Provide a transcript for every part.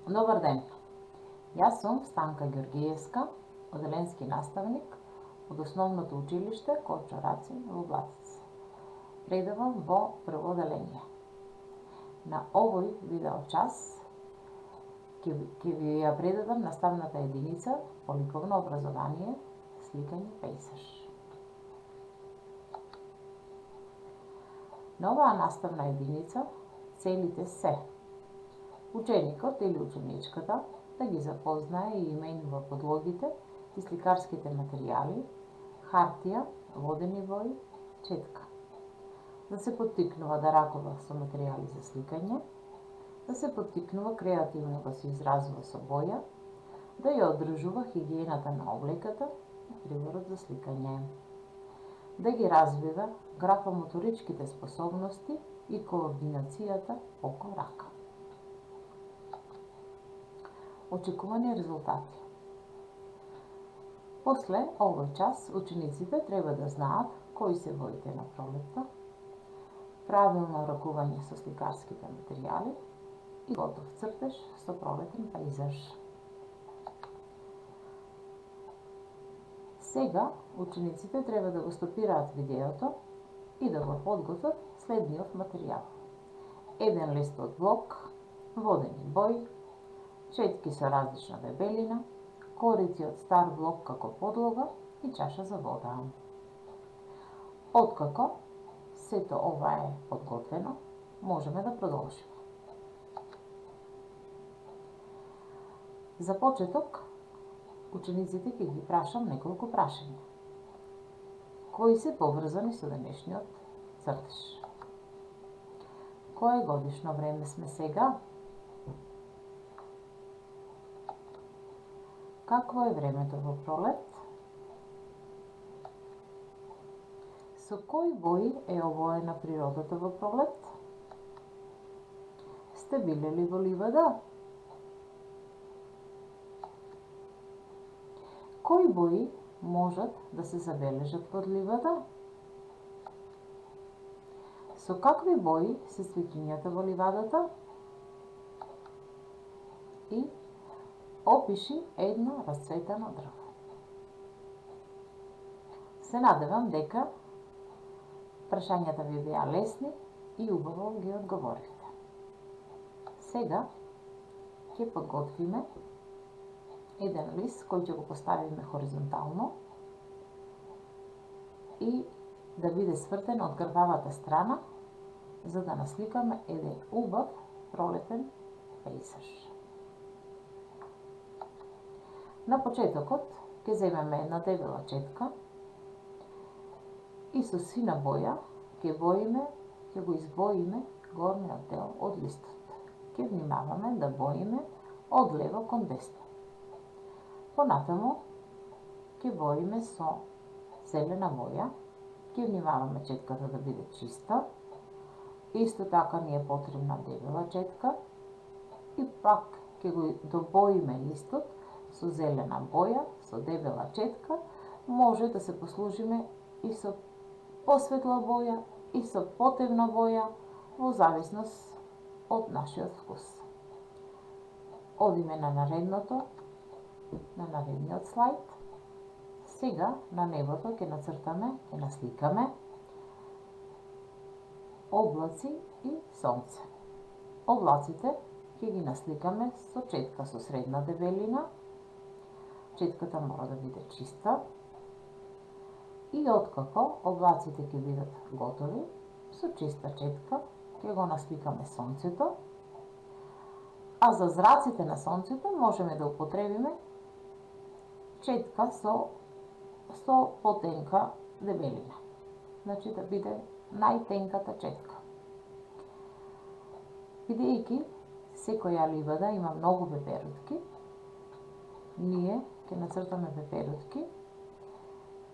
Добар ден! Јас сум Станка Ѓоргиевска, оделенски наставник од Основното училиште Ковчо Рацин во Блатица. Предавам во прво оделение. На овој видео час ќе ви ја предадам наставната единица по ликовно образование, сликање пејзаж. На оваа наставна единица целите се ученикот или ученичката да ги запознае и именува подлогите и сликарските материјали, хартија, водени бои, четка. Да се поттикнува да ракува со материјали за сликање, да се поттикнува креативно да се изразува со боја, да ја одржува хигиената на облеката и приборот за сликање, да ги развива графомоторичките способности и координацијата око-рака. Очекувани резултати. После овој час учениците треба да знаат кои се боите на пролетта, правилно ракување со сликарските материјали и готов цртеж со пролетен пејзаж. Сега учениците треба да го стопираат видеото и да го подготват следниот материјал: еден лист од блок, водени бои, четки со различна дебелина, корици од стар блок како подлога и чаша за вода. Откако сето ова е подготвено, можеме да продолжиме. За почеток, учениците ќе ги прашам неколку прашања, кои се поврзани со денешниот цртеж. Кое годишно време сме сега? Какво е времето во пролет? Со кои бои е обоена природата во пролет? Сте биле ли во ливада? Кои бои можат да се забележат во ливада? Со какви бои се цвеќињата во ливадата? И опиши едно расцветано дрво. Се надевам дека прашањата ви беа лесни и убаво ги одговоривте. Сега ќе подготвиме еден лист кој ќе го поставиме хоризонтално и да биде свртен од грбавата страна, за да насликаме еден убав пролетен пејзаж. На почетокот ќе земеме една дебела четка и со сина боја ќе го избоиме горниот дел од листот. Ќе внимаваме да боиме од лево кон десно. Понатаму ќе боиме со зелена боја, ќе внимаваме четката да биде чиста. Исто така ни е потребна дебела четка и пак ќе го добоиме листот со зелена боја, со дебела четка. Може да се послужиме и со посветла боја и со потемна боја, во зависност од нашиот вкус. Одиме на наредниот слайд. Сега на небото ќе нацртаме, ќе насликаме облаци и сонце. Облаците ќе ги насликаме со четка со средна дебелина. Четката мора да биде чиста. И откако облаците ќе бидат готови, со чиста четка ќе го насликаме сонцето. А за зраците на сонцето можеме да употребиме четка со потенка дебелина. Значи да биде најтенката четка. Бидејќи секоја ливада има многу пеперутки, ние ќе нацртаме пеперутки,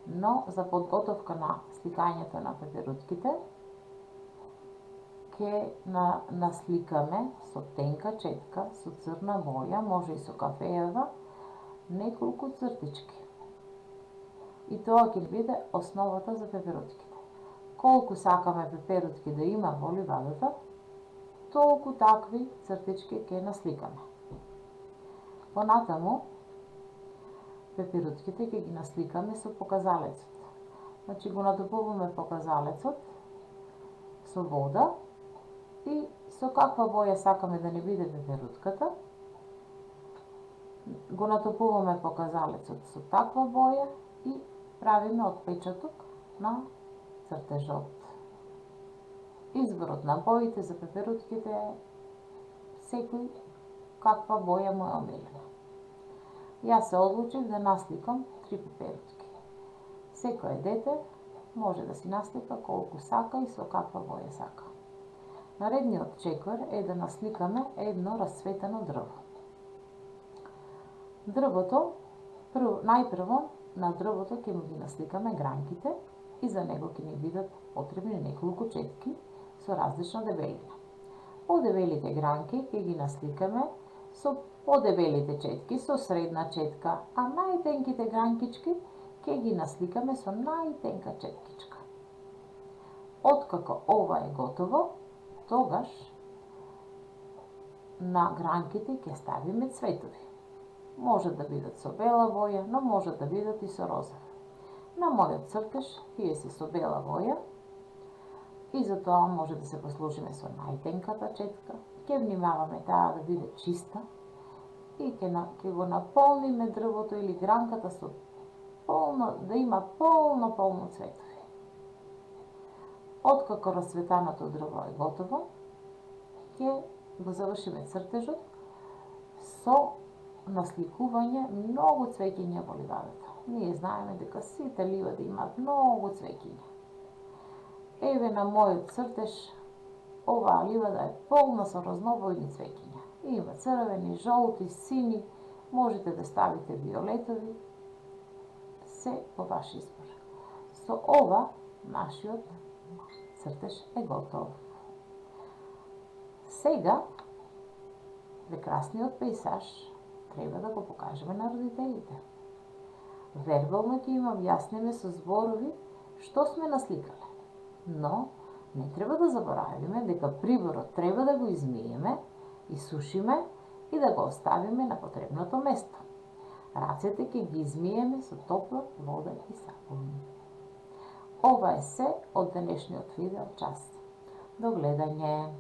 но за подготовка на сликањето на пеперутките ќе насликаме со тенка четка, со црна боја, може и со кафеева, неколку цртички. И тоа ќе биде основата за пеперутките. Колку сакаме пеперутки да има во ливадата, толку такви цртички ќе насликаме. Понатаму, пеперутките ќе ги насликаме со показалецот. Значи го натопуваме показалецот со вода и со каква боја сакаме да не биде пеперутката, го натопуваме показалецот со таква боја и правиме отпечаток на цртежот. Изборот на боите за пеперутките е секој каква боја му е омилена. Јас се одлучив да насликам 3 пеперутки. Секој дете може да си наслика колку сака и со каква боја сака. Наредниот чекор е да насликаме едно расцветено дрво. Дрвото, најпрво на дрвото ќе му ги насликаме гранките и за него ќе ни бидат потребни неколку четки со различна дебелина. Подебелите гранки ќе ги насликаме со подебелите четки со средна четка, а најтенките гранкички ќе ги насликаме со најтенка четкичка. Откако ова е готово, тогаш на гранките ќе ставиме цветови. Може да бидат со бела боја, но може да бидат и со розова. На мојот цртеж тие се со бела боја и за тоа може да се послужиме со најтенката четка. Ќе внимаваме таа да биде чиста и ќе го наполниме дрвото или гранката со да има полно цветови. Откако расцветаното дрво е готово, ќе го завршиме цртежот со насликување многу цвеќиња во ливадата. Ние знаеме дека сите ливади имаат многу цвеќиња. Еве на мојот цртеж, оваа ливада е полна со разнобојни цвеќиња. Има црвени, жолти, сини, можете да ставите виолетови, се по ваш избор. Со ова, нашиот цртеж е готов. Сега, прекрасниот пејзаж треба да го покажеме на родителите. Вербално ќе им објасниме со зборови што сме насликале. Но не треба да заборавиме дека приборот треба да го измиеме, изсушиме и да го оставиме на потребното место. Рацете ќе ги измиеме со топла вода и сапун. Ова е се од денешниот видео час. До гледање!